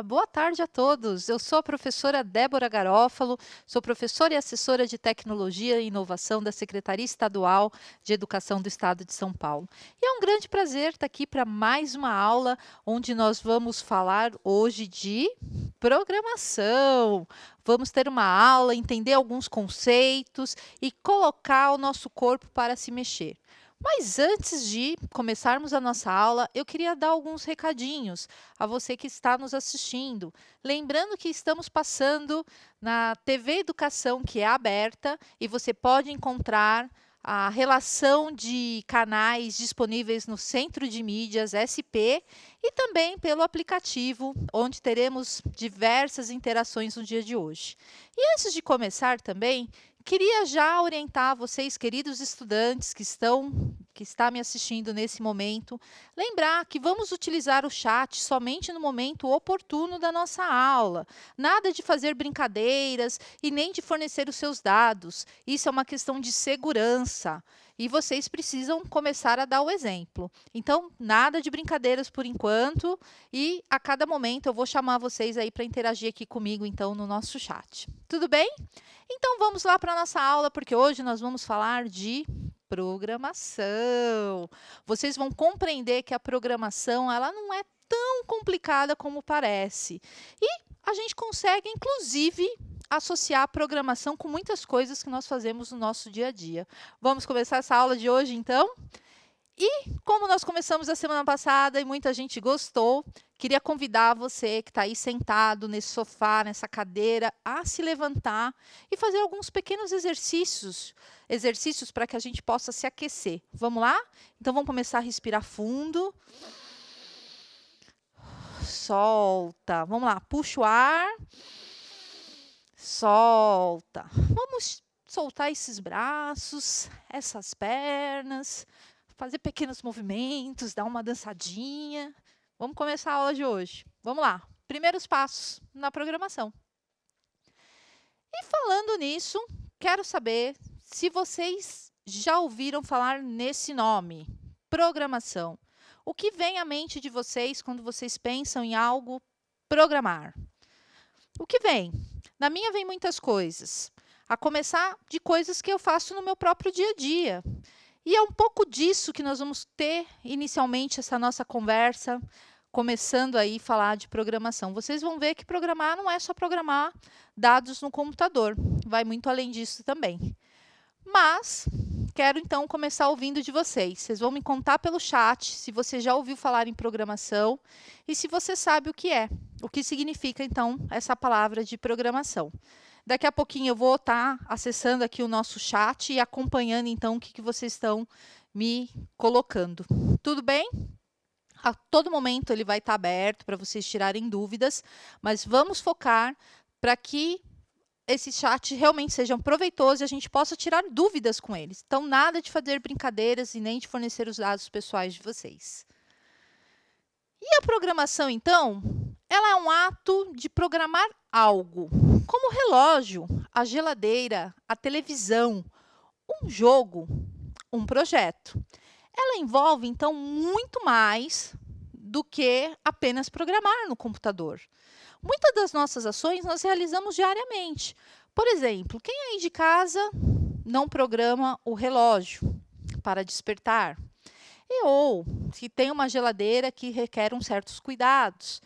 Boa tarde a todos. Eu sou a professora Débora Garófalo, sou professora e assessora de Tecnologia e Inovação da Secretaria Estadual de Educação do Estado de São Paulo. E é um grande prazer estar aqui para mais uma aula, onde nós vamos falar hoje de programação. Vamos ter uma aula, entender alguns conceitos e colocar o nosso corpo para se mexer. Mas antes de começarmos a nossa aula, eu queria dar alguns recadinhos a você que está nos assistindo. Lembrando que estamos passando na TV Educação, que é aberta, e você pode encontrar a relação de canais disponíveis no Centro de Mídias SP e também pelo aplicativo, onde teremos diversas interações no dia de hoje. E antes de começar também, queria já orientar vocês, queridos estudantes que está me assistindo nesse momento, lembrar que vamos utilizar o chat somente no momento oportuno da nossa aula. Nada de fazer brincadeiras e nem de fornecer os seus dados. Isso é uma questão de segurança. E vocês precisam começar a dar o exemplo. Então, nada de brincadeiras por enquanto. E a cada momento eu vou chamar vocês aí para interagir aqui comigo, então, no nosso chat. Tudo bem? Então, vamos lá para a nossa aula, porque hoje nós vamos falar de programação. Vocês vão compreender que a programação ela não é tão complicada como parece. E a gente consegue, inclusive, associar a programação com muitas coisas que nós fazemos no nosso dia a dia. Vamos começar essa aula de hoje, então? E como nós começamos a semana passada e muita gente gostou, queria convidar você que está aí sentado nesse sofá, nessa cadeira, a se levantar e fazer alguns pequenos exercícios para que a gente possa se aquecer. Vamos lá? Então, vamos começar a respirar fundo. Solta. Vamos lá, puxa o ar. Solta. Vamos soltar esses braços, essas pernas. Fazer pequenos movimentos, dar uma dançadinha. Vamos começar a aula de hoje. Vamos lá. Primeiros passos na programação. E falando nisso, quero saber se vocês já ouviram falar nesse nome, programação. O que vem à mente de vocês quando vocês pensam em algo programar? O que vem? Na minha vem muitas coisas. A começar de coisas que eu faço no meu próprio dia a dia. E é um pouco disso que nós vamos ter inicialmente essa nossa conversa, começando aí a falar de programação. Vocês vão ver que programar não é só programar dados no computador, vai muito além disso também. Mas quero então começar ouvindo de vocês. Vocês vão me contar pelo chat se você já ouviu falar em programação e se você sabe o que significa então essa palavra de programação. Daqui a pouquinho eu vou estar acessando aqui o nosso chat e acompanhando, então, o que vocês estão me colocando. Tudo bem? A todo momento ele vai estar aberto para vocês tirarem dúvidas, mas vamos focar para que esse chat realmente seja proveitoso e a gente possa tirar dúvidas com eles. Então, nada de fazer brincadeiras e nem de fornecer os dados pessoais de vocês. E a programação, então, ela é um ato de programar algo, como o relógio, a geladeira, a televisão, um jogo, um projeto. Ela envolve, então, muito mais do que apenas programar no computador. Muitas das nossas ações nós realizamos diariamente. Por exemplo, quem aí de casa não programa o relógio para despertar? Ou se tem uma geladeira que requer certos cuidados.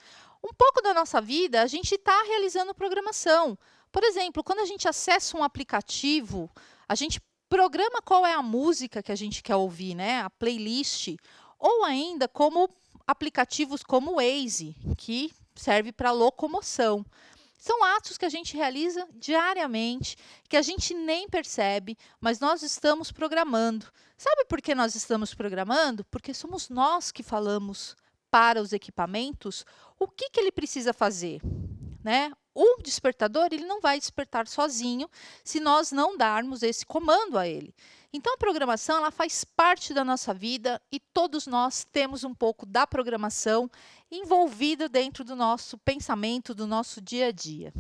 Um pouco da nossa vida, a gente está realizando programação. Por exemplo, quando a gente acessa um aplicativo, a gente programa qual é a música que a gente quer ouvir, né? A playlist. Ou ainda como aplicativos como o Waze, que serve para locomoção. São atos que a gente realiza diariamente, que a gente nem percebe, mas nós estamos programando. Sabe por que nós estamos programando? Porque somos nós que falamos para os equipamentos o que ele precisa fazer, né? O despertador ele não vai despertar sozinho se nós não darmos esse comando a ele. Então, a programação ela faz parte da nossa vida e todos nós temos um pouco da programação envolvida dentro do nosso pensamento, do nosso dia a dia.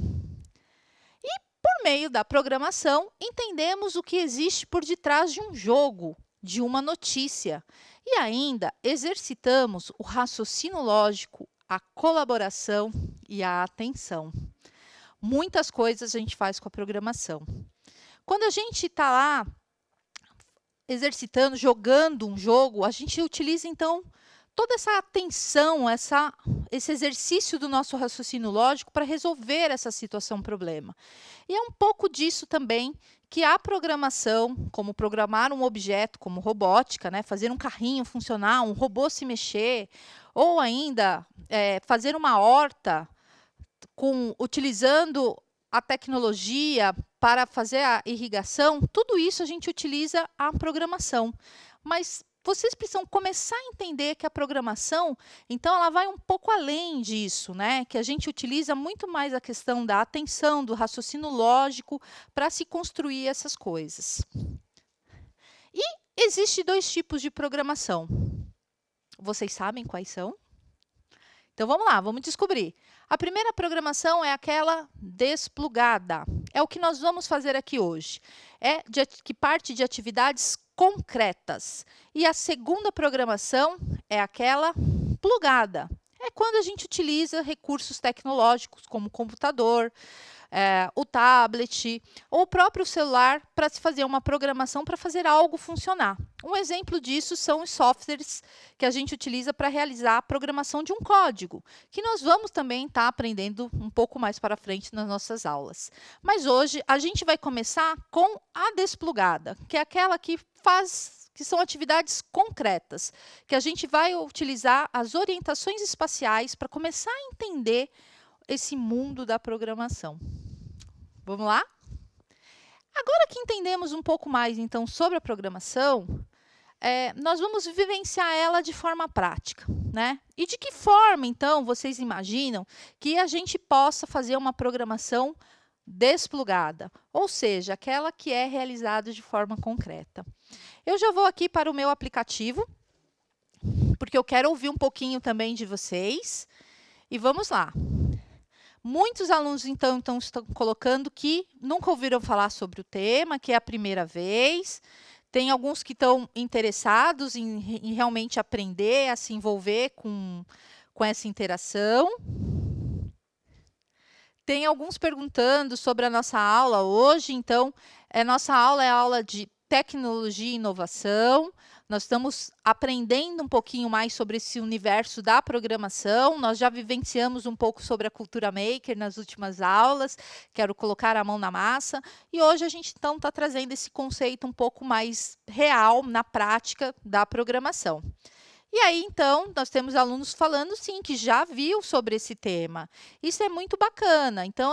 E, por meio da programação, entendemos o que existe por detrás de um jogo, de uma notícia. E ainda exercitamos o raciocínio lógico, a colaboração e a atenção. Muitas coisas a gente faz com a programação. Quando a gente está lá exercitando, jogando um jogo, a gente utiliza, então, toda essa atenção, esse exercício do nosso raciocínio lógico para resolver essa situação, problema. E é um pouco disso também que a programação, como programar um objeto, como robótica, né, fazer um carrinho funcionar, um robô se mexer, ou ainda fazer uma horta utilizando a tecnologia para fazer a irrigação, tudo isso a gente utiliza a programação. Mas vocês precisam começar a entender que a programação, então, ela vai um pouco além disso, né? Que a gente utiliza muito mais a questão da atenção, do raciocínio lógico, para se construir essas coisas. E existem 2 tipos de programação. Vocês sabem quais são? Então, vamos lá, vamos descobrir. A primeira programação é aquela desplugada. É o que nós vamos fazer aqui hoje. Que parte de atividades concretas. E a segunda programação é aquela plugada. É quando a gente utiliza recursos tecnológicos, como o computador, o tablet, ou o próprio celular, para se fazer uma programação para fazer algo funcionar. Um exemplo disso são os softwares que a gente utiliza para realizar a programação de um código, que nós vamos também estar aprendendo um pouco mais para frente nas nossas aulas. Mas hoje a gente vai começar com a desplugada, que é aquela que são atividades concretas, que a gente vai utilizar as orientações espaciais para começar a entender esse mundo da programação. Vamos lá? Agora que entendemos um pouco mais, então, sobre a programação, nós vamos vivenciar ela de forma prática, né? E de que forma, então, vocês imaginam que a gente possa fazer uma programação desplugada, ou seja, aquela que é realizada de forma concreta? Eu já vou aqui para o meu aplicativo, porque eu quero ouvir um pouquinho também de vocês. E vamos lá. Muitos alunos, então, estão colocando que nunca ouviram falar sobre o tema, que é a primeira vez. Tem alguns que estão interessados em realmente aprender a se envolver com essa interação. Tem alguns perguntando sobre a nossa aula hoje. Então, nossa aula é a aula de tecnologia e inovação. Nós estamos aprendendo um pouquinho mais sobre esse universo da programação. Nós já vivenciamos um pouco sobre a cultura maker nas últimas aulas. Quero colocar a mão na massa. E hoje a gente, então, está trazendo esse conceito um pouco mais real na prática da programação. E aí, então, nós temos alunos falando, sim, que já viu sobre esse tema. Isso é muito bacana. Então,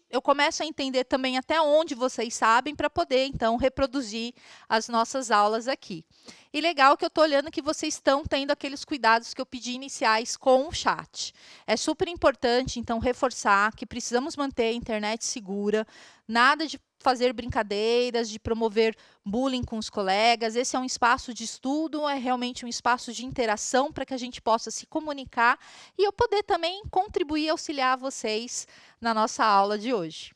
eu começo a entender também até onde vocês sabem para poder, então, reproduzir as nossas aulas aqui. E legal que eu estou olhando que vocês estão tendo aqueles cuidados que eu pedi iniciais com o chat. É super importante, então, reforçar que precisamos manter a internet segura, nada de fazer brincadeiras, de promover bullying com os colegas. Esse é um espaço de estudo, é realmente um espaço de interação para que a gente possa se comunicar e eu poder também contribuir e auxiliar vocês na nossa aula de hoje.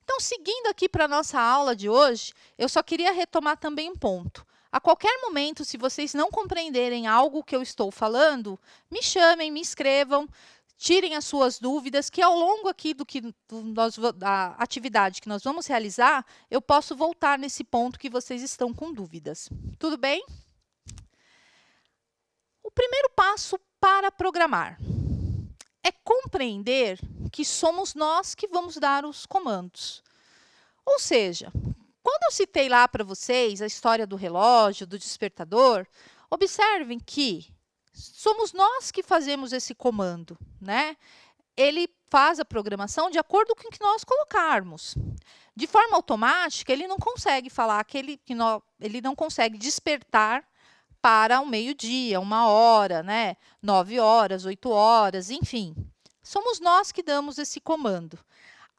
Então, seguindo aqui para a nossa aula de hoje, eu só queria retomar também um ponto. A qualquer momento, se vocês não compreenderem algo que eu estou falando, me chamem, me escrevam, tirem as suas dúvidas, que ao longo aqui da atividade que nós vamos realizar, eu posso voltar nesse ponto que vocês estão com dúvidas. Tudo bem? O primeiro passo para programar é compreender que somos nós que vamos dar os comandos. Ou seja, quando eu citei lá para vocês a história do relógio, do despertador, observem que somos nós que fazemos esse comando, né? Ele faz a programação de acordo com o que nós colocarmos. De forma automática, ele não consegue falar que ele não consegue despertar para o meio-dia, 1h, né? 9h, 8h, enfim. Somos nós que damos esse comando.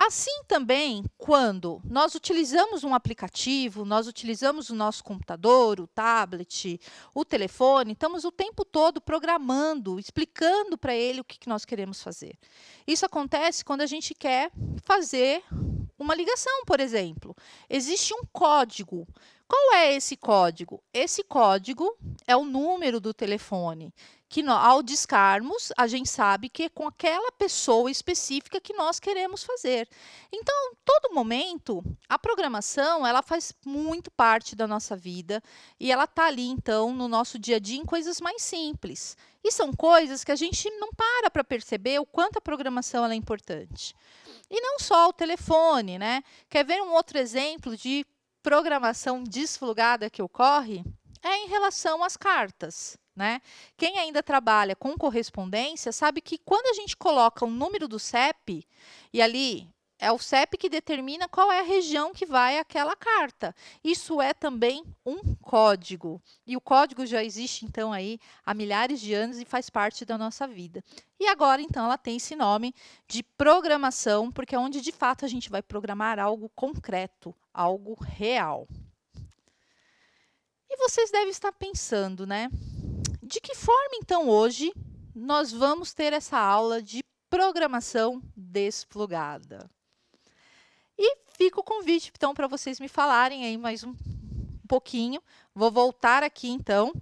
Assim também, quando nós utilizamos um aplicativo, nós utilizamos o nosso computador, o tablet, o telefone, estamos o tempo todo programando, explicando para ele o que nós queremos fazer. Isso acontece quando a gente quer fazer uma ligação, por exemplo. Existe um código. Qual é esse código? Esse código é o número do telefone, que ao discarmos, a gente sabe que é com aquela pessoa específica que nós queremos fazer. Então, todo momento, a programação, ela faz muito parte da nossa vida e ela está ali, então, no nosso dia a dia em coisas mais simples. E são coisas que a gente não para perceber o quanto a programação ela é importante. E não só o telefone, né? Quer ver um outro exemplo de programação desplugada que ocorre? É em relação às cartas, né? Quem ainda trabalha com correspondência sabe que quando a gente coloca o número do CEP, e ali é o CEP que determina qual é a região que vai aquela carta. Isso é também um código. E o código já existe, então, aí há milhares de anos e faz parte da nossa vida. E agora, então, ela tem esse nome de programação, porque é onde, de fato, a gente vai programar algo concreto, algo real. E vocês devem estar pensando, né? De que forma, então, hoje, nós vamos ter essa aula de programação desplugada? E fica o convite, então, para vocês me falarem aí mais um pouquinho. Vou voltar aqui, então,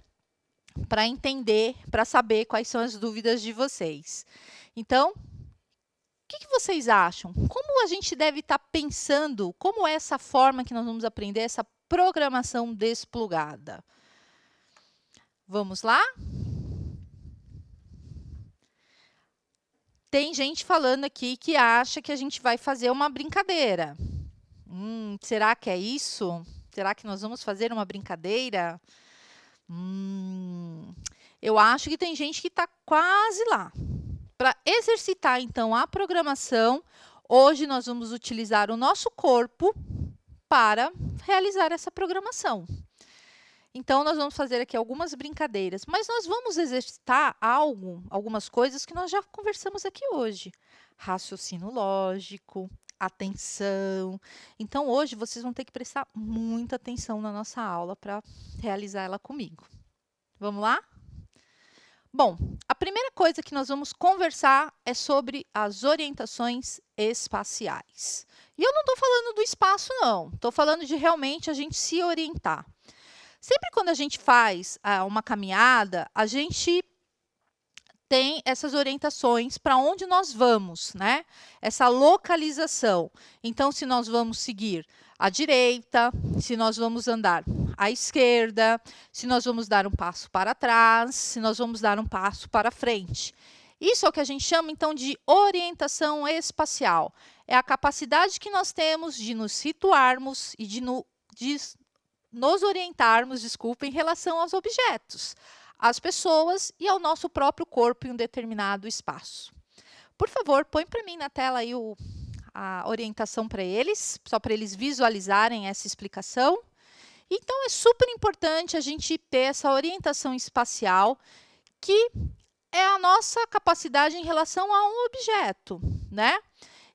para entender, para saber quais são as dúvidas de vocês. Então, o que vocês acham? Como a gente deve estar pensando? Como é essa forma que nós vamos aprender essa programação desplugada? Vamos lá? Tem gente falando aqui que acha que a gente vai fazer uma brincadeira. Será que é isso? Será que nós vamos fazer uma brincadeira? Eu acho que tem gente que está quase lá. Para exercitar, então, a programação, hoje nós vamos utilizar o nosso corpo para realizar essa programação. Então, nós vamos fazer aqui algumas brincadeiras, mas nós vamos exercitar algumas coisas que nós já conversamos aqui hoje. Raciocínio lógico, atenção. Então, hoje vocês vão ter que prestar muita atenção na nossa aula para realizar ela comigo. Vamos lá? Bom, a primeira coisa que nós vamos conversar é sobre as orientações espaciais. E eu não estou falando do espaço, não. Estou falando de realmente a gente se orientar. Sempre quando a gente faz uma caminhada, a gente tem essas orientações para onde nós vamos, né? Essa localização. Então, se nós vamos seguir à direita, se nós vamos andar à esquerda, se nós vamos dar um passo para trás, se nós vamos dar um passo para frente. Isso é o que a gente chama, então, de orientação espacial. É a capacidade que nós temos de nos situarmos e de nos orientarmos, em relação aos objetos, às pessoas e ao nosso próprio corpo em um determinado espaço. Por favor, põe para mim na tela aí a orientação para eles, só para eles visualizarem essa explicação. Então, é super importante a gente ter essa orientação espacial, que é a nossa capacidade em relação a um objeto, né?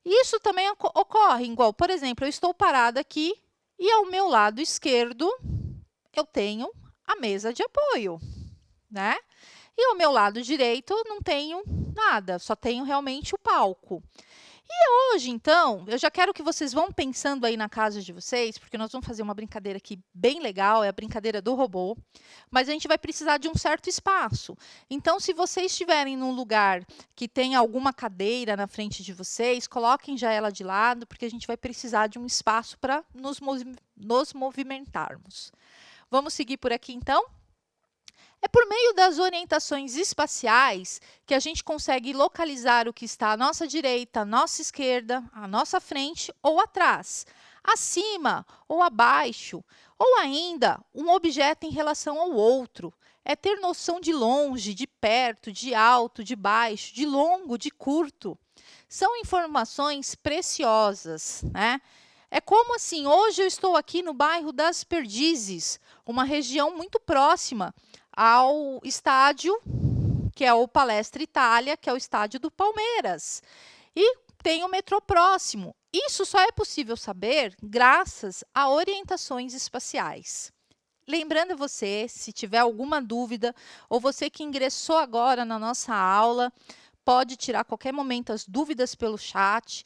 Isso também ocorre igual, por exemplo, eu estou parada aqui e ao meu lado esquerdo eu tenho a mesa de apoio, né? E ao meu lado direito não tenho nada, só tenho realmente o palco. E hoje, então, eu já quero que vocês vão pensando aí na casa de vocês, porque nós vamos fazer uma brincadeira aqui bem legal, é a brincadeira do robô, mas a gente vai precisar de um certo espaço. Então, se vocês estiverem num lugar que tem alguma cadeira na frente de vocês, coloquem já ela de lado, porque a gente vai precisar de um espaço para nos movimentarmos. Vamos seguir por aqui, então? É por meio das orientações espaciais que a gente consegue localizar o que está à nossa direita, à nossa esquerda, à nossa frente ou atrás, acima ou abaixo, ou ainda um objeto em relação ao outro. É ter noção de longe, de perto, de alto, de baixo, de longo, de curto. São informações preciosas, né? É como assim, hoje eu estou aqui no bairro das Perdizes, uma região muito próxima ao estádio, que é o Palestra Itália, que é o estádio do Palmeiras. E tem o metrô próximo. Isso só é possível saber graças a orientações espaciais. Lembrando você, se tiver alguma dúvida, ou você que ingressou agora na nossa aula, pode tirar a qualquer momento as dúvidas pelo chat.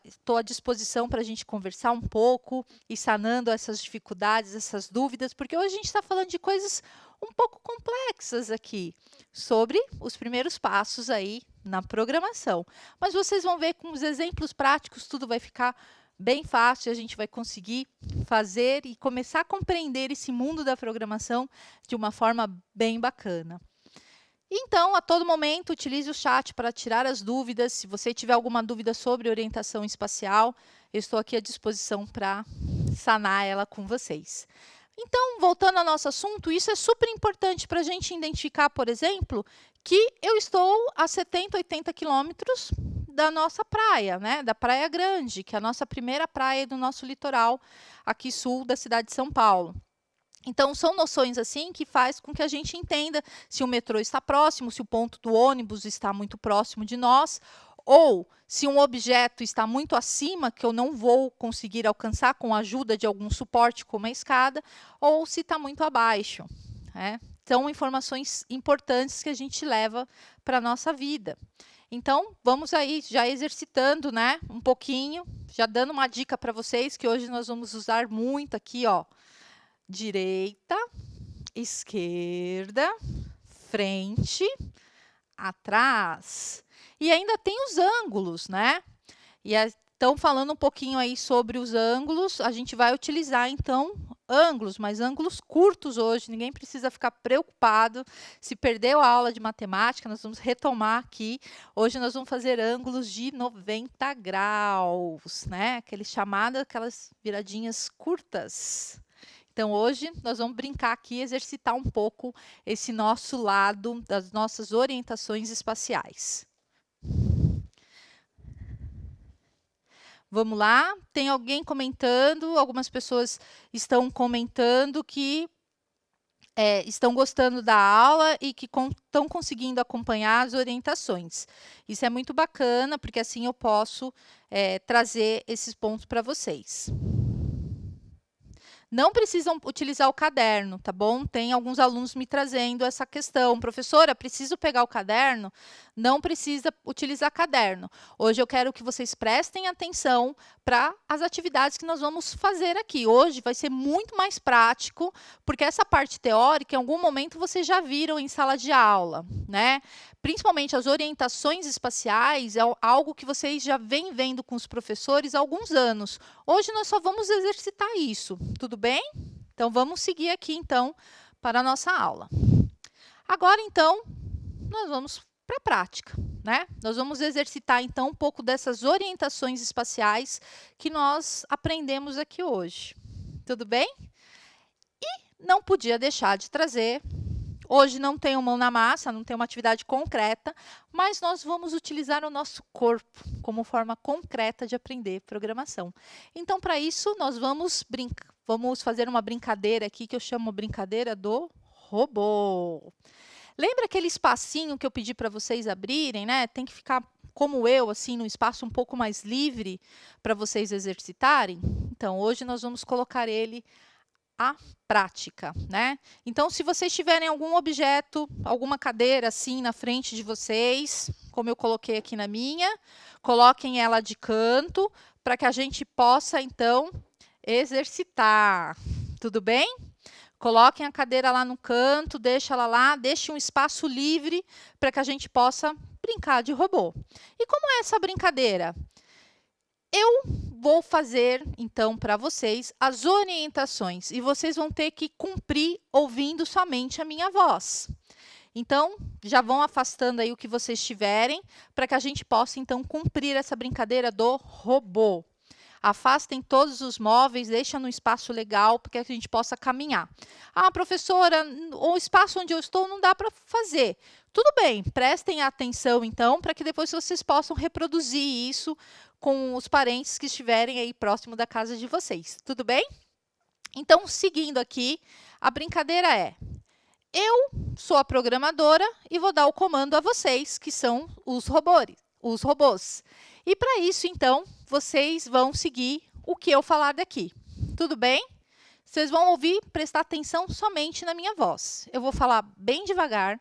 Estou à disposição para a gente conversar um pouco e sanando essas dificuldades, essas dúvidas, porque hoje a gente está falando de coisas um pouco complexas aqui, sobre os primeiros passos aí na programação. Mas vocês vão ver com os exemplos práticos, tudo vai ficar bem fácil, a gente vai conseguir fazer e começar a compreender esse mundo da programação de uma forma bem bacana. Então, a todo momento, utilize o chat para tirar as dúvidas. Se você tiver alguma dúvida sobre orientação espacial, eu estou aqui à disposição para sanar ela com vocês. Então, voltando ao nosso assunto, isso é super importante para a gente identificar, por exemplo, que eu estou a 70, 80 quilômetros da nossa praia, né? Da Praia Grande, que é a nossa primeira praia do nosso litoral, aqui sul da cidade de São Paulo. Então, são noções assim que faz com que a gente entenda se o metrô está próximo, se o ponto do ônibus está muito próximo de nós, ou se um objeto está muito acima, que eu não vou conseguir alcançar com a ajuda de algum suporte, como a escada, ou se está muito abaixo, né? São informações importantes que a gente leva para a nossa vida. Então, vamos aí já exercitando, né, um pouquinho, já dando uma dica para vocês, que hoje nós vamos usar muito aqui, ó. Direita, esquerda, frente, atrás. E ainda tem os ângulos, né? E então, falando um pouquinho aí sobre os ângulos, a gente vai utilizar, então, ângulos, mas ângulos curtos hoje. Ninguém precisa ficar preocupado. Se perdeu a aula de matemática, nós vamos retomar aqui. Hoje nós vamos fazer ângulos de 90 graus, né? Aquelas viradinhas curtas. Então, hoje, nós vamos brincar aqui, exercitar um pouco esse nosso lado das nossas orientações espaciais. Vamos lá? Tem alguém comentando? Algumas pessoas estão comentando que estão gostando da aula e que estão conseguindo acompanhar as orientações. Isso é muito bacana, porque assim eu posso trazer esses pontos para vocês. Não precisam utilizar o caderno, tá bom? Tem alguns alunos me trazendo essa questão. Professora, preciso pegar o caderno? Não precisa utilizar caderno. Hoje eu quero que vocês prestem atenção para as atividades que nós vamos fazer aqui. Hoje vai ser muito mais prático, porque essa parte teórica, em algum momento, vocês já viram em sala de aula, né? Principalmente as orientações espaciais, é algo que vocês já vêm vendo com os professores há alguns anos. Hoje nós só vamos exercitar isso, tudo bem? Então, vamos seguir aqui, então, para a nossa aula. Agora, então, nós vamos para a prática, né? Nós vamos exercitar, então, um pouco dessas orientações espaciais que nós aprendemos aqui hoje. Tudo bem? E não podia deixar de trazer. Hoje não tem mão na massa, não tem uma atividade concreta, mas nós vamos utilizar o nosso corpo como forma concreta de aprender programação. Então, para isso, nós vamos fazer uma brincadeira aqui, que eu chamo brincadeira do robô. Lembra aquele espacinho que eu pedi para vocês abrirem, né? Tem que ficar como eu, assim, num espaço um pouco mais livre para vocês exercitarem? Então, hoje nós vamos colocar ele à prática, né? Então, se vocês tiverem algum objeto, alguma cadeira assim na frente de vocês, como eu coloquei aqui na minha, coloquem ela de canto para que a gente possa, então, exercitar. Tudo bem? Coloquem a cadeira lá no canto, deixa ela lá, deixe um espaço livre para que a gente possa brincar de robô. E como é essa brincadeira? Eu vou fazer, então, para vocês as orientações e vocês vão ter que cumprir ouvindo somente a minha voz. Então, já vão afastando aí o que vocês tiverem para que a gente possa, então, cumprir essa brincadeira do robô. Afastem todos os móveis, deixem num espaço legal para que a gente possa caminhar. Ah, professora, o espaço onde eu estou não dá para fazer. Tudo bem, prestem atenção, então, para que depois vocês possam reproduzir isso com os parentes que estiverem aí próximo da casa de vocês. Tudo bem? Então, seguindo aqui, a brincadeira é: eu sou a programadora e vou dar o comando a vocês, que são os robôs. E para isso, então, vocês vão seguir o que eu falar daqui. Tudo bem? Vocês vão ouvir, prestar atenção somente na minha voz. Eu vou falar bem devagar,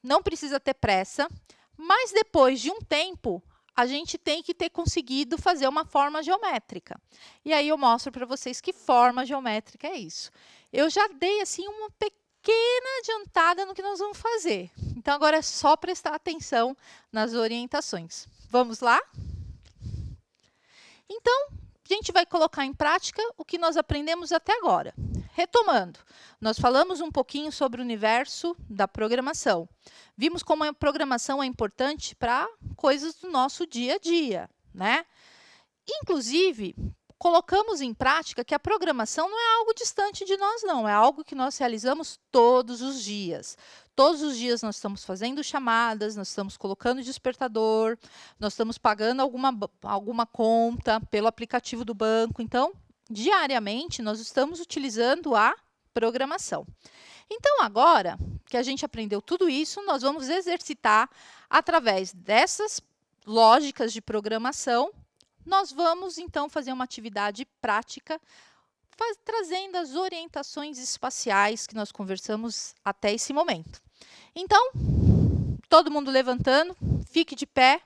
não precisa ter pressa, mas depois de um tempo, a gente tem que ter conseguido fazer uma forma geométrica. E aí eu mostro para vocês que forma geométrica é isso. Eu já dei assim uma pequena adiantada no que nós vamos fazer. Então, agora é só prestar atenção nas orientações. Vamos lá? Então, a gente vai colocar em prática o que nós aprendemos até agora. Retomando, nós falamos um pouquinho sobre o universo da programação. Vimos como a programação é importante para coisas do nosso dia a dia, né? Inclusive, colocamos em prática que a programação não é algo distante de nós, não. É algo que nós realizamos todos os dias. Todos os dias nós estamos fazendo chamadas, nós estamos colocando despertador, nós estamos pagando alguma conta pelo aplicativo do banco. Então, diariamente, nós estamos utilizando a programação. Então, agora que a gente aprendeu tudo isso, nós vamos exercitar através dessas lógicas de programação. Nós vamos, então, fazer uma atividade prática, trazendo as orientações espaciais que nós conversamos até esse momento. Então, todo mundo levantando, fique de pé.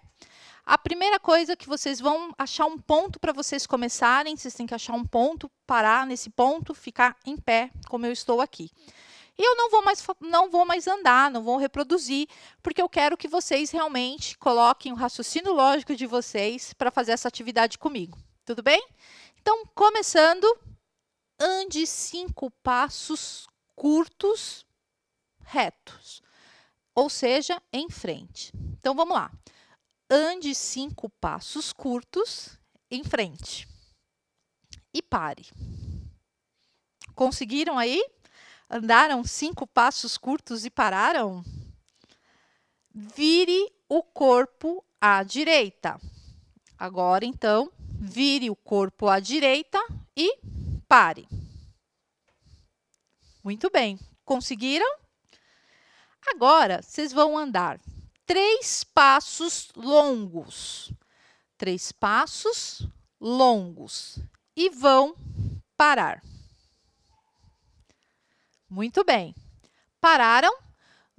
A primeira coisa que vocês vão achar um ponto para vocês começarem, vocês têm que achar um ponto, parar nesse ponto, ficar em pé, como eu estou aqui. E eu não vou mais andar, não vou reproduzir, porque eu quero que vocês realmente coloquem o raciocínio lógico de vocês para fazer essa atividade comigo. Tudo bem? Então, começando, ande 5 passos curtos, retos, ou seja, em frente. Então, vamos lá. Ande 5 passos curtos em frente. E pare. Conseguiram aí? Andaram 5 passos curtos e pararam? Vire o corpo à direita. Agora, então, vire o corpo à direita e pare. Muito bem. Conseguiram? Agora, vocês vão andar 3 passos longos. 3 passos longos. E vão parar. Muito bem. Pararam?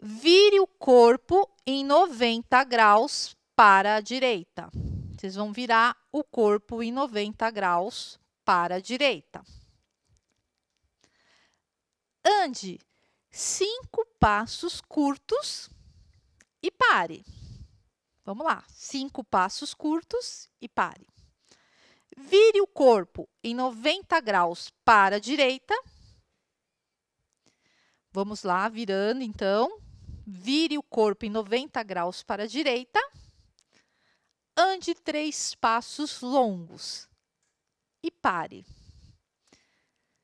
Vire o corpo em 90 graus para a direita. Vocês vão virar o corpo em 90 graus para a direita. Ande 5 passos curtos e pare. Vamos lá. 5 passos curtos e pare. Vire o corpo em 90 graus para a direita. Vamos lá, virando, então. Vire o corpo em 90 graus para a direita. Ande 3 passos longos e pare.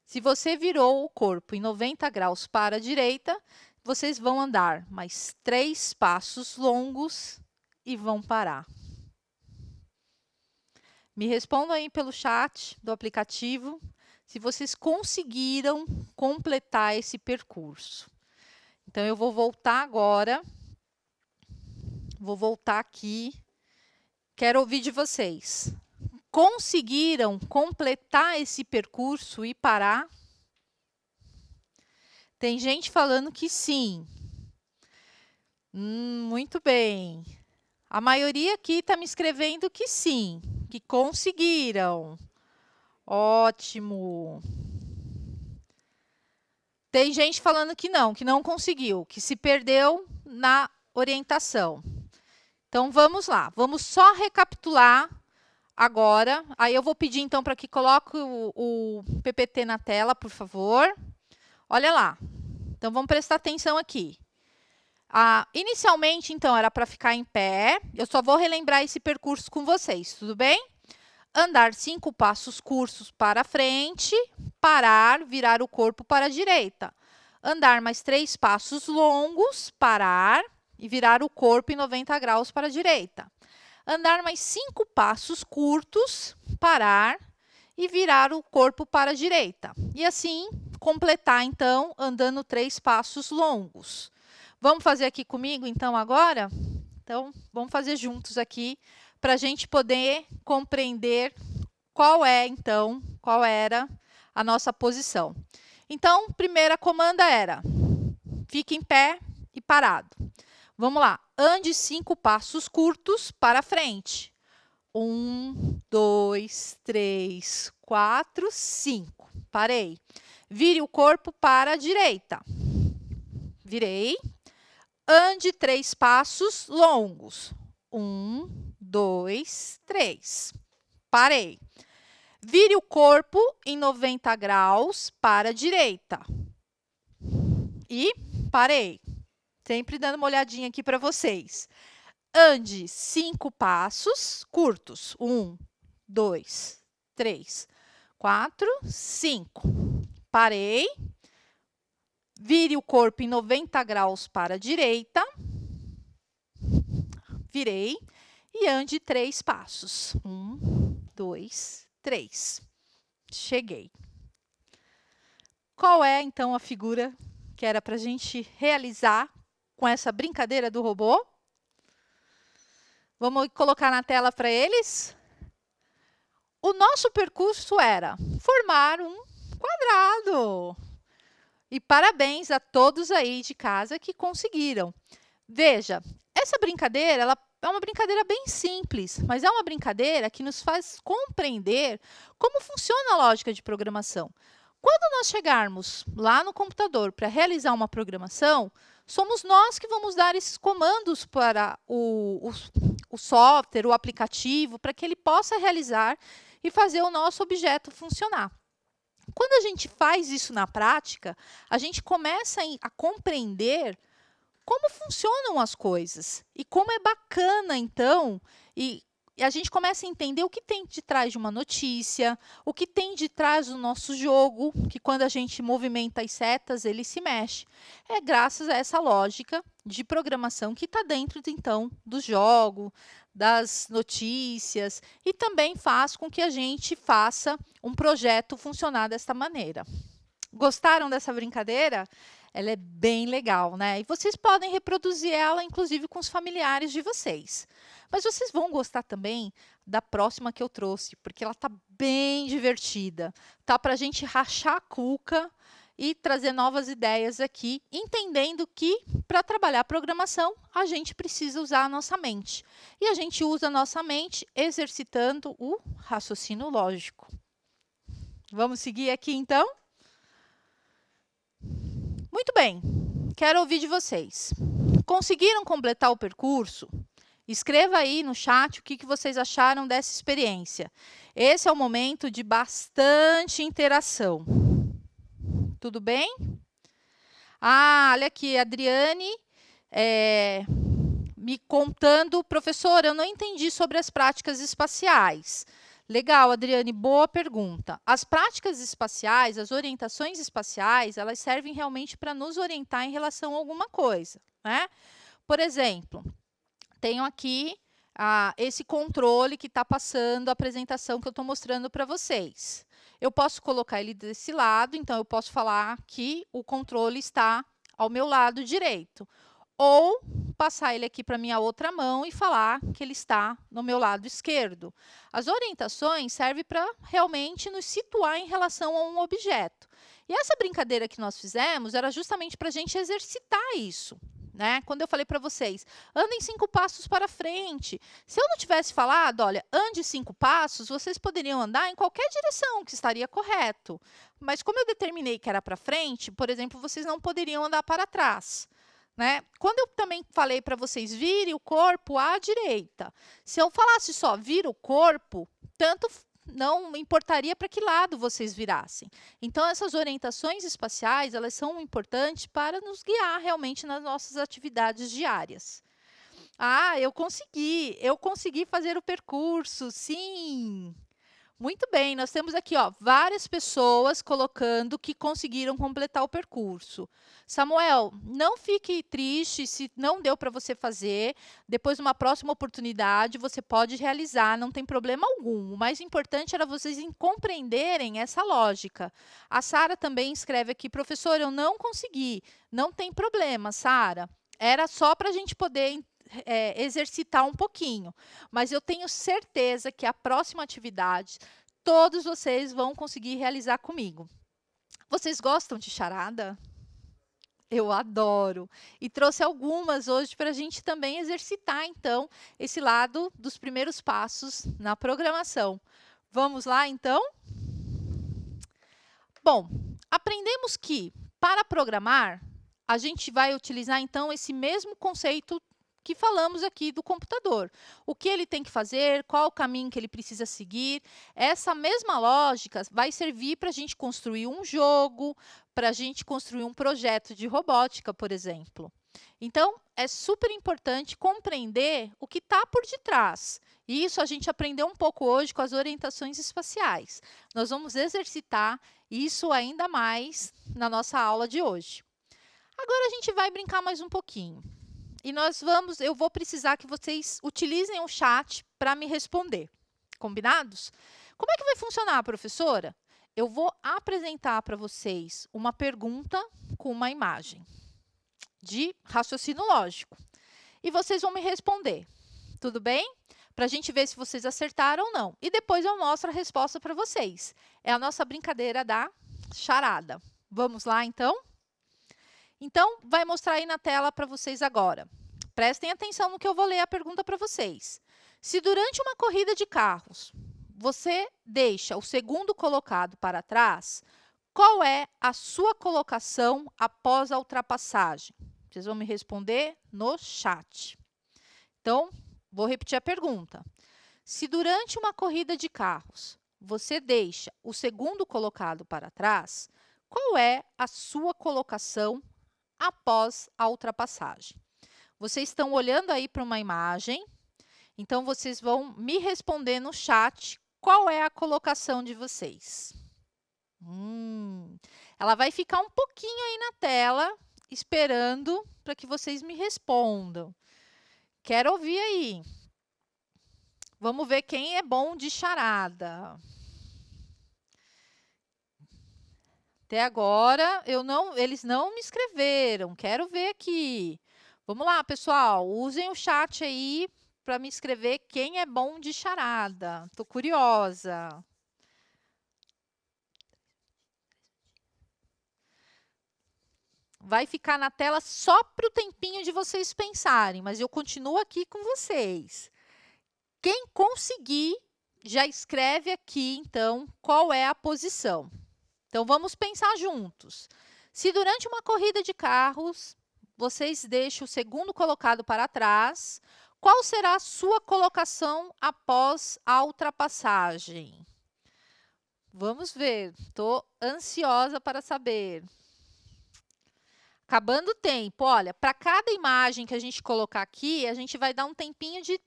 Se você virou o corpo em 90 graus para a direita, vocês vão andar mais 3 passos longos e vão parar. Me respondam aí pelo chat do aplicativo se vocês conseguiram completar esse percurso. Então, eu vou voltar agora. Vou voltar aqui. Quero ouvir de vocês. Conseguiram completar esse percurso e parar? Tem gente falando que sim. Muito bem. A maioria aqui está me escrevendo que sim, que conseguiram. Ótimo. Tem gente falando que não conseguiu, que se perdeu na orientação. Então, vamos lá. Vamos só recapitular agora. Aí, eu vou pedir, então, para que coloque o PPT na tela, por favor. Olha lá. Então, vamos prestar atenção aqui. Inicialmente, então, era para ficar em pé. Eu só vou relembrar esse percurso com vocês, tudo bem? Andar 5 passos curtos para frente, parar, virar o corpo para a direita. Andar mais 3 passos longos, parar e virar o corpo em 90 graus para a direita. Andar mais 5 passos curtos, parar e virar o corpo para a direita. E assim, completar, então, andando 3 passos longos. Vamos fazer aqui comigo, então, agora? Então, vamos fazer juntos aqui, para a gente poder compreender qual era a nossa posição. Então, primeira comanda era, fique em pé e parado. Vamos lá, ande 5 passos curtos para frente. 1, 2, 3, 4, 5. Parei. Vire o corpo para a direita. Virei. Ande 3 passos longos. 1, 2, 3. Parei. Vire o corpo em 90 graus para a direita. E parei. Sempre dando uma olhadinha aqui para vocês. Ande 5 passos curtos. 1, 2, 3, 4, 5. Parei. Vire o corpo em 90 graus para a direita. Virei. E ande 3 passos. 1, 2, 3. Cheguei. Qual é, então, a figura que era para a gente realizar com essa brincadeira do robô? Vamos colocar na tela para eles? O nosso percurso era formar um quadrado. E parabéns a todos aí de casa que conseguiram. Veja, essa brincadeira, ela é uma brincadeira bem simples, mas é uma brincadeira que nos faz compreender como funciona a lógica de programação. Quando nós chegarmos lá no computador para realizar uma programação, somos nós que vamos dar esses comandos para o software, o aplicativo, para que ele possa realizar e fazer o nosso objeto funcionar. Quando a gente faz isso na prática, a gente começa a compreender como funcionam as coisas e como é bacana, então, e a gente começa a entender o que tem de trás de uma notícia, o que tem de trás do nosso jogo, que quando a gente movimenta as setas, ele se mexe. É graças a essa lógica de programação que está dentro, então, do jogo, das notícias, e também faz com que a gente faça um projeto funcionar desta maneira. Gostaram dessa brincadeira? Ela é bem legal, né? E vocês podem reproduzir ela, inclusive, com os familiares de vocês. Mas vocês vão gostar também da próxima que eu trouxe, porque ela está bem divertida. Tá para a gente rachar a cuca e trazer novas ideias aqui, entendendo que, para trabalhar a programação, a gente precisa usar a nossa mente. E a gente usa a nossa mente exercitando o raciocínio lógico. Vamos seguir aqui, então? Muito bem, quero ouvir de vocês. Conseguiram completar o percurso? Escreva aí no chat o que vocês acharam dessa experiência. Esse é o momento de bastante interação. Tudo bem? Ah, olha aqui, a Adriane me contando, professora, eu não entendi sobre as práticas espaciais. Legal, Adriane, boa pergunta. As práticas espaciais, as orientações espaciais, elas servem realmente para nos orientar em relação a alguma coisa, né? Por exemplo, tenho aqui esse controle que está passando a apresentação que eu estou mostrando para vocês. Eu posso colocar ele desse lado, então eu posso falar que o controle está ao meu lado direito. Ou passar ele aqui para a minha outra mão e falar que ele está no meu lado esquerdo. As orientações servem para realmente nos situar em relação a um objeto. E essa brincadeira que nós fizemos era justamente para a gente exercitar isso. Né? Quando eu falei para vocês, andem 5 passos para frente. Se eu não tivesse falado, olha, ande 5 passos, vocês poderiam andar em qualquer direção, que estaria correto. Mas como eu determinei que era para frente, por exemplo, vocês não poderiam andar para trás. Né? Quando eu também falei para vocês, vire o corpo à direita. Se eu falasse só, vira o corpo, tanto não importaria para que lado vocês virassem. Então, essas orientações espaciais, elas são importantes para nos guiar realmente nas nossas atividades diárias. Ah, eu consegui fazer o percurso, sim! Muito bem, nós temos aqui várias pessoas colocando que conseguiram completar o percurso. Samuel, não fique triste se não deu para você fazer. Depois, numa próxima oportunidade, você pode realizar, não tem problema algum. O mais importante era vocês compreenderem essa lógica. A Sara também escreve aqui, professor, eu não consegui. Não tem problema, Sara. Era só para a gente poder exercitar um pouquinho. Mas eu tenho certeza que a próxima atividade, todos vocês vão conseguir realizar comigo. Vocês gostam de charada? Eu adoro. E trouxe algumas hoje para a gente também exercitar, então, esse lado dos primeiros passos na programação. Vamos lá, então? Bom, aprendemos que, para programar, a gente vai utilizar, então, esse mesmo conceito que falamos aqui do computador. O que ele tem que fazer, qual o caminho que ele precisa seguir. Essa mesma lógica vai servir para a gente construir um jogo, para a gente construir um projeto de robótica, por exemplo. Então, é super importante compreender o que está por detrás. E isso a gente aprendeu um pouco hoje com as orientações espaciais. Nós vamos exercitar isso ainda mais na nossa aula de hoje. Agora a gente vai brincar mais um pouquinho. E eu vou precisar que vocês utilizem o chat para me responder. Combinados? Como é que vai funcionar, professora? Eu vou apresentar para vocês uma pergunta com uma imagem de raciocínio lógico. E vocês vão me responder. Tudo bem? Para a gente ver se vocês acertaram ou não. E depois eu mostro a resposta para vocês. É a nossa brincadeira da charada. Vamos lá, então? Então, vai mostrar aí na tela para vocês agora. Prestem atenção no que eu vou ler a pergunta para vocês. Se durante uma corrida de carros, você deixa o segundo colocado para trás, qual é a sua colocação após a ultrapassagem? Vocês vão me responder no chat. Então, vou repetir a pergunta. Se durante uma corrida de carros, você deixa o segundo colocado para trás, qual é a sua colocação após a ultrapassagem? Vocês estão olhando aí para uma imagem, então vocês vão me responder no chat qual é a colocação de vocês. Ela vai ficar um pouquinho aí na tela, esperando para que vocês me respondam. Quero ouvir aí. Vamos ver quem é bom de charada. Até agora, eles não me escreveram. Quero ver aqui. Vamos lá, pessoal. Usem o chat aí para me escrever quem é bom de charada. Estou curiosa. Vai ficar na tela só para o tempinho de vocês pensarem, mas eu continuo aqui com vocês. Quem conseguir, já escreve aqui, então, qual é a posição. Então, vamos pensar juntos. Se durante uma corrida de carros, vocês deixam o segundo colocado para trás, qual será a sua colocação após a ultrapassagem? Vamos ver. Estou ansiosa para saber. Acabando o tempo. Olha, para cada imagem que a gente colocar aqui, a gente vai dar um tempinho de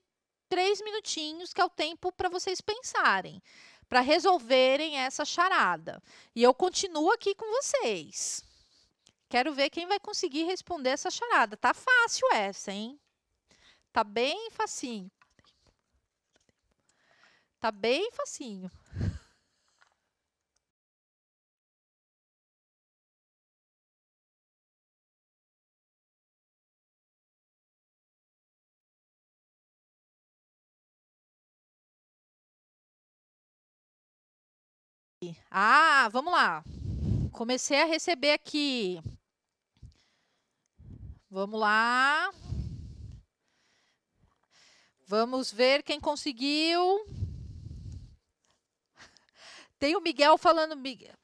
3 minutinhos, que é o tempo para vocês pensarem, para resolverem essa charada. E eu continuo aqui com vocês. Quero ver quem vai conseguir responder essa charada. Tá fácil essa, hein? Tá bem facinho. Tá bem facinho. Ah, vamos lá. Comecei a receber aqui. Vamos lá. Vamos ver quem conseguiu. Tem o Miguel falando,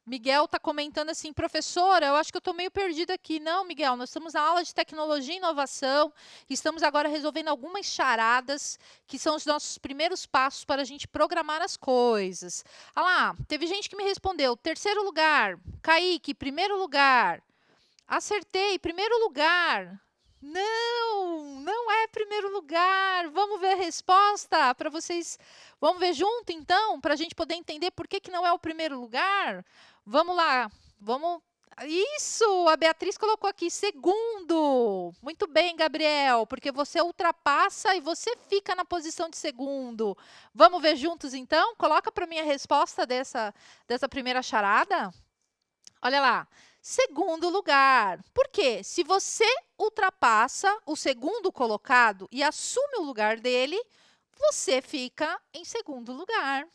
Miguel está comentando assim, professora, eu acho que eu estou meio perdida aqui. Não, Miguel, nós estamos na aula de tecnologia e inovação, estamos agora resolvendo algumas charadas, que são os nossos primeiros passos para a gente programar as coisas. Ah lá, teve gente que me respondeu, terceiro lugar, Kaique, primeiro lugar. Acertei, primeiro lugar. Não, não é primeiro lugar. Vamos ver a resposta para vocês. Vamos ver junto, então, para a gente poder entender por que não é o primeiro lugar? Vamos lá. Vamos. Isso, a Beatriz colocou aqui, segundo. Muito bem, Gabriel, porque você ultrapassa e você fica na posição de segundo. Vamos ver juntos, então? Coloca para mim a resposta dessa primeira charada. Olha lá. Segundo lugar. Por quê? Se você ultrapassa o segundo colocado e assume o lugar dele, você fica em segundo lugar.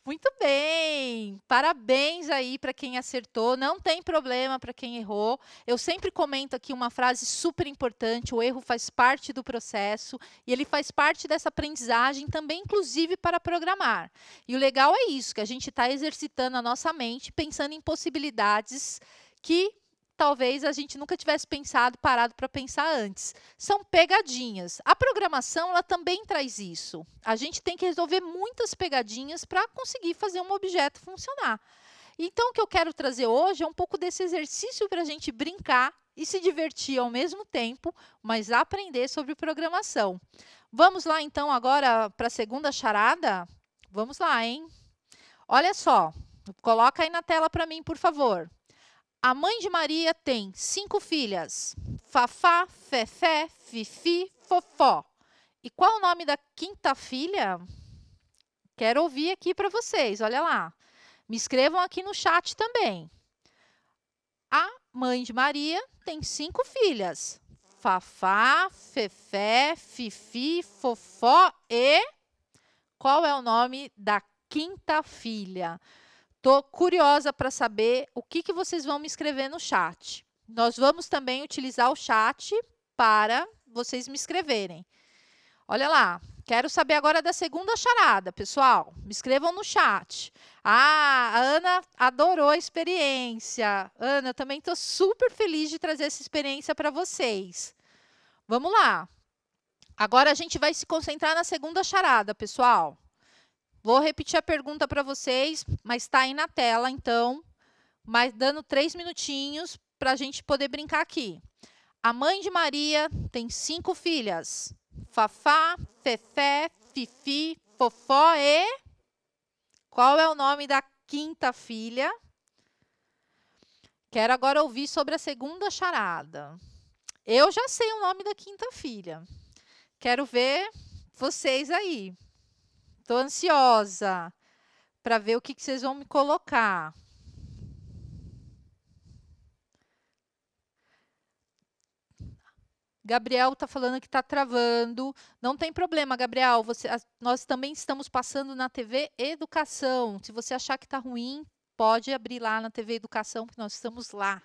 Muito bem! Parabéns aí para quem acertou. Não tem problema para quem errou. Eu sempre comento aqui uma frase super importante: o erro faz parte do processo e ele faz parte dessa aprendizagem também, inclusive para programar. E o legal é isso, que a gente está exercitando a nossa mente, pensando em possibilidades que talvez a gente nunca tivesse parado para pensar antes. São pegadinhas. A programação, ela também traz isso. A gente tem que resolver muitas pegadinhas para conseguir fazer um objeto funcionar. Então, o que eu quero trazer hoje é um pouco desse exercício para a gente brincar e se divertir ao mesmo tempo, mas aprender sobre programação. Vamos lá, então, agora para a segunda charada? Vamos lá, hein? Olha só, coloca aí na tela para mim, por favor. A mãe de Maria tem 5 filhas. Fafá, Fefé, Fifi, Fofó. E qual o nome da quinta filha? Quero ouvir aqui para vocês, olha lá. Me escrevam aqui no chat também. A mãe de Maria tem 5 filhas. Fafá, Fefé, Fifi, Fofó e... Qual é o nome da quinta filha? Estou curiosa para saber o que vocês vão me escrever no chat. Nós vamos também utilizar o chat para vocês me escreverem. Olha lá, quero saber agora da segunda charada, pessoal. Me escrevam no chat. Ah, a Ana adorou a experiência. Ana, eu também estou super feliz de trazer essa experiência para vocês. Vamos lá. Agora a gente vai se concentrar na segunda charada, pessoal. Vou repetir a pergunta para vocês, mas está aí na tela, então, mas dando 3 minutinhos para a gente poder brincar aqui. A mãe de Maria tem 5 filhas. Fafá, Fefé, Fifi, Fofó e... Qual é o nome da quinta filha? Quero agora ouvir sobre a segunda charada. Eu já sei o nome da quinta filha. Quero ver vocês aí. Estou ansiosa para ver o que vocês vão me colocar. Gabriel está falando que está travando. Não tem problema, Gabriel. Nós também estamos passando na TV Educação. Se você achar que está ruim, pode abrir lá na TV Educação, que nós estamos lá.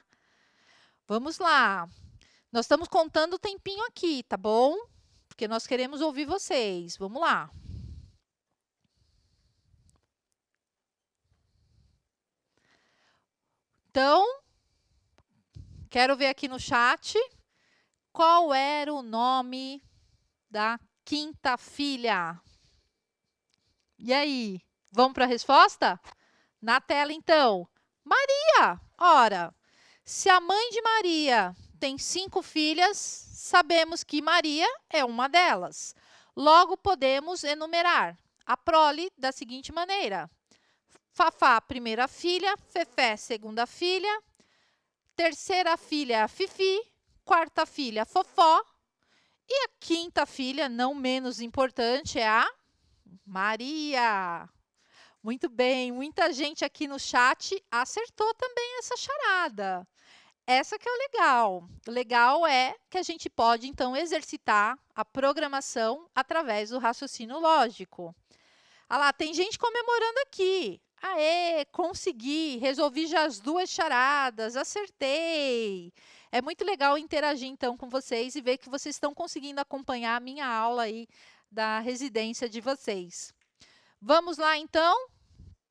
Vamos lá. Nós estamos contando o tempinho aqui, tá bom? Porque nós queremos ouvir vocês. Vamos lá. Então, quero ver aqui no chat qual era o nome da quinta filha. E aí, vamos para a resposta? Na tela, então. Maria! Ora, se a mãe de Maria tem 5 filhas, sabemos que Maria é uma delas. Logo, podemos enumerar a prole da seguinte maneira. Fafá, primeira filha. Fefé, segunda filha. Terceira filha, Fifi. Quarta filha, Fofó. E a quinta filha, não menos importante, é a Maria. Muito bem, muita gente aqui no chat acertou também essa charada. Essa que é o legal. O legal é que a gente pode, então, exercitar a programação através do raciocínio lógico. Ah lá, tem gente comemorando aqui. Aê, consegui, resolvi já as 2 charadas, acertei. É muito legal interagir, então, com vocês e ver que vocês estão conseguindo acompanhar a minha aula aí da residência de vocês. Vamos lá, então.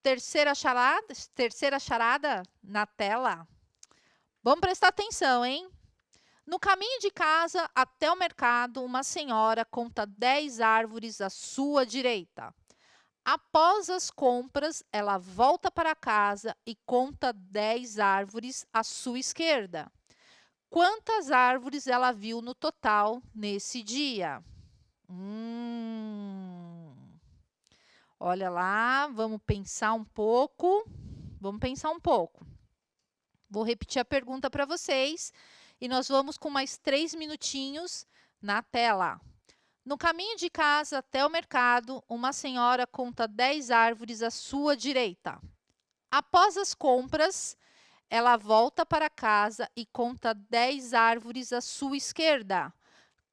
Terceira charada na tela. Vamos prestar atenção, hein? No caminho de casa até o mercado, uma senhora conta 10 árvores à sua direita. Após as compras, ela volta para casa e conta 10 árvores à sua esquerda. Quantas árvores ela viu no total nesse dia? Olha lá, vamos pensar um pouco. Vou repetir a pergunta para vocês e nós vamos com mais 3 minutinhos na tela. No caminho de casa até o mercado, uma senhora conta 10 árvores à sua direita. Após as compras, ela volta para casa e conta 10 árvores à sua esquerda.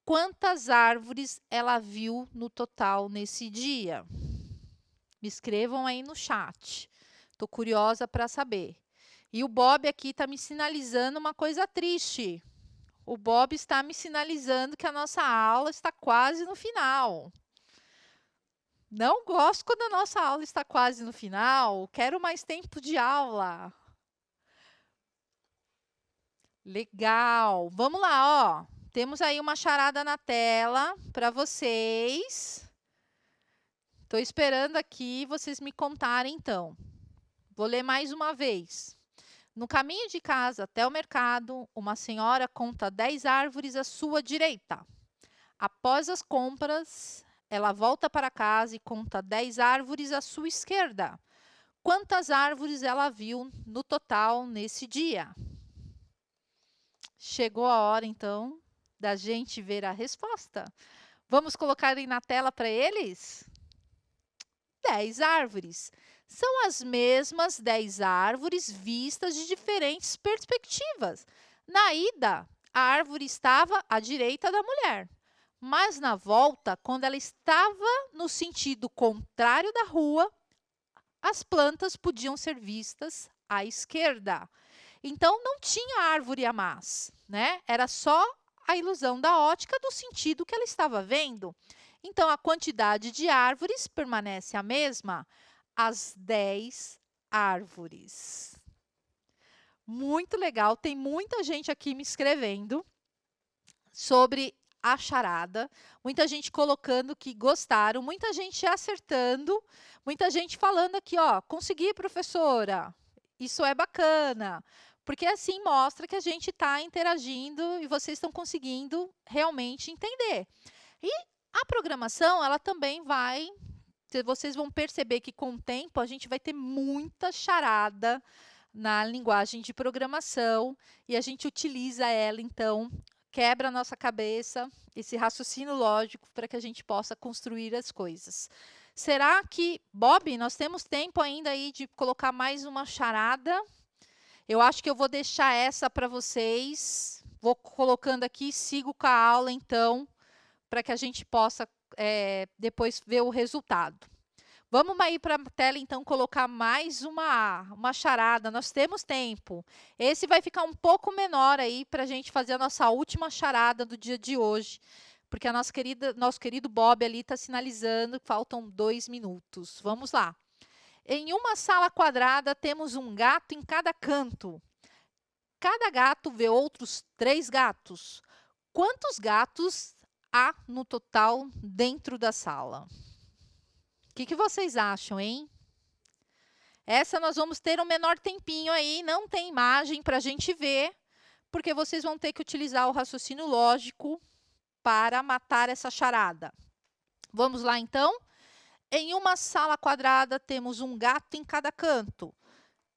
Quantas árvores ela viu no total nesse dia? Me escrevam aí no chat. Estou curiosa para saber. E o Bob aqui está me sinalizando uma coisa triste. O Bob está me sinalizando que a nossa aula está quase no final. Não gosto quando a nossa aula está quase no final. Quero mais tempo de aula. Legal. Vamos lá, ó. Temos aí uma charada na tela para vocês. Estou esperando aqui vocês me contarem, então. Vou ler mais uma vez. No caminho de casa até o mercado, uma senhora conta 10 árvores à sua direita. Após as compras, ela volta para casa e conta 10 árvores à sua esquerda. Quantas árvores ela viu no total nesse dia? Chegou a hora, então, da gente ver a resposta. Vamos colocar aí na tela para eles? 10 árvores. São as mesmas 10 árvores vistas de diferentes perspectivas. Na ida, a árvore estava à direita da mulher. Mas na volta, quando ela estava no sentido contrário da rua, as plantas podiam ser vistas à esquerda. Então, não tinha árvore a mais, né? Era só a ilusão da ótica do sentido que ela estava vendo. Então, a quantidade de árvores permanece a mesma, as 10 árvores. Muito legal, tem muita gente aqui me escrevendo sobre a charada, muita gente colocando que gostaram, muita gente acertando, muita gente falando aqui, ó, consegui, professora, isso é bacana, porque assim mostra que a gente está interagindo e vocês estão conseguindo realmente entender. E a programação, ela também vai, vocês vão perceber que com o tempo a gente vai ter muita charada na linguagem de programação e a gente utiliza ela, então, quebra a nossa cabeça, esse raciocínio lógico para que a gente possa construir as coisas. Será que, Bob, nós temos tempo ainda aí de colocar mais uma charada? Eu acho que eu vou deixar essa para vocês. Vou colocando aqui, sigo com a aula, então, para que a gente possa depois ver o resultado. Vamos aí para a tela, então, colocar mais uma charada. Nós temos tempo. Esse vai ficar um pouco menor aí para a gente fazer a nossa última charada do dia de hoje, porque a nosso querido Bob ali está sinalizando que faltam 2 minutos. Vamos lá. Em uma sala quadrada, temos um gato em cada canto. Cada gato vê outros 3 gatos. Quantos gatos há no total dentro da sala? O que vocês acham, hein? Essa nós vamos ter um menor tempinho aí, não tem imagem para a gente ver, porque vocês vão ter que utilizar o raciocínio lógico para matar essa charada. Vamos lá, então? Em uma sala quadrada, temos um gato em cada canto.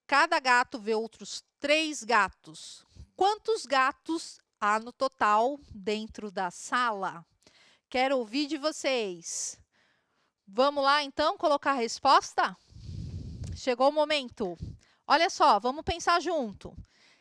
Cada gato vê outros 3 gatos. Quantos gatos há no total dentro da sala? Quero ouvir de vocês. Vamos lá, então, colocar a resposta? Chegou o momento. Olha só, vamos pensar junto.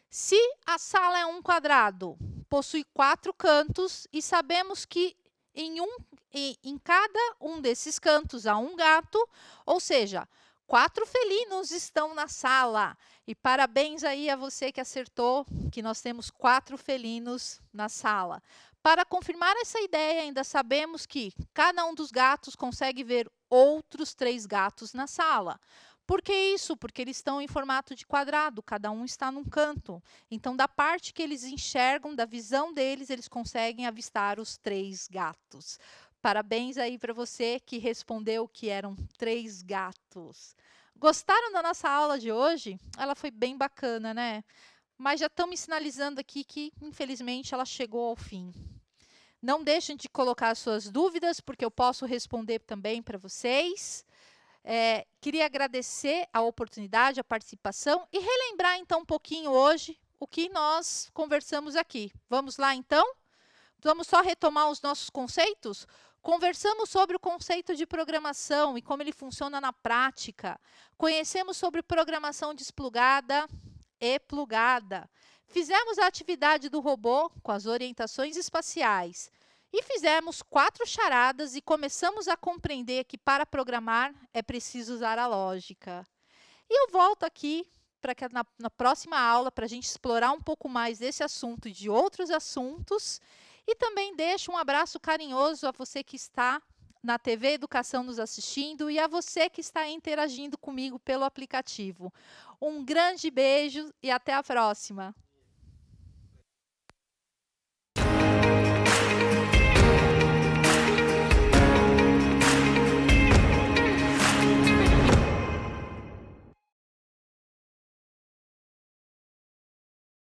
Se a sala é um quadrado, possui 4 cantos e sabemos que em cada um desses cantos há um gato, ou seja, 4 felinos estão na sala. E parabéns aí a você que acertou que nós temos 4 felinos na sala. Para confirmar essa ideia, ainda sabemos que cada um dos gatos consegue ver outros 3 gatos na sala. Por que isso? Porque eles estão em formato de quadrado, cada um está num canto. Então, da parte que eles enxergam, da visão deles, eles conseguem avistar os 3 gatos. Parabéns aí para você que respondeu que eram 3 gatos. Gostaram da nossa aula de hoje? Ela foi bem bacana, né? Mas já estão me sinalizando aqui que, infelizmente, ela chegou ao fim. Não deixem de colocar as suas dúvidas, porque eu posso responder também para vocês. Queria agradecer a oportunidade, a participação e relembrar, então, um pouquinho hoje o que nós conversamos aqui. Vamos lá, então? Vamos só retomar os nossos conceitos? Conversamos sobre o conceito de programação e como ele funciona na prática. Conhecemos sobre programação desplugada e plugada. Fizemos a atividade do robô com as orientações espaciais. E fizemos 4 charadas e começamos a compreender que para programar é preciso usar a lógica. E eu volto aqui para que na próxima aula, para a gente explorar um pouco mais desse assunto e de outros assuntos. E também deixo um abraço carinhoso a você que está na TV Educação nos assistindo e a você que está interagindo comigo pelo aplicativo. Um grande beijo e até a próxima!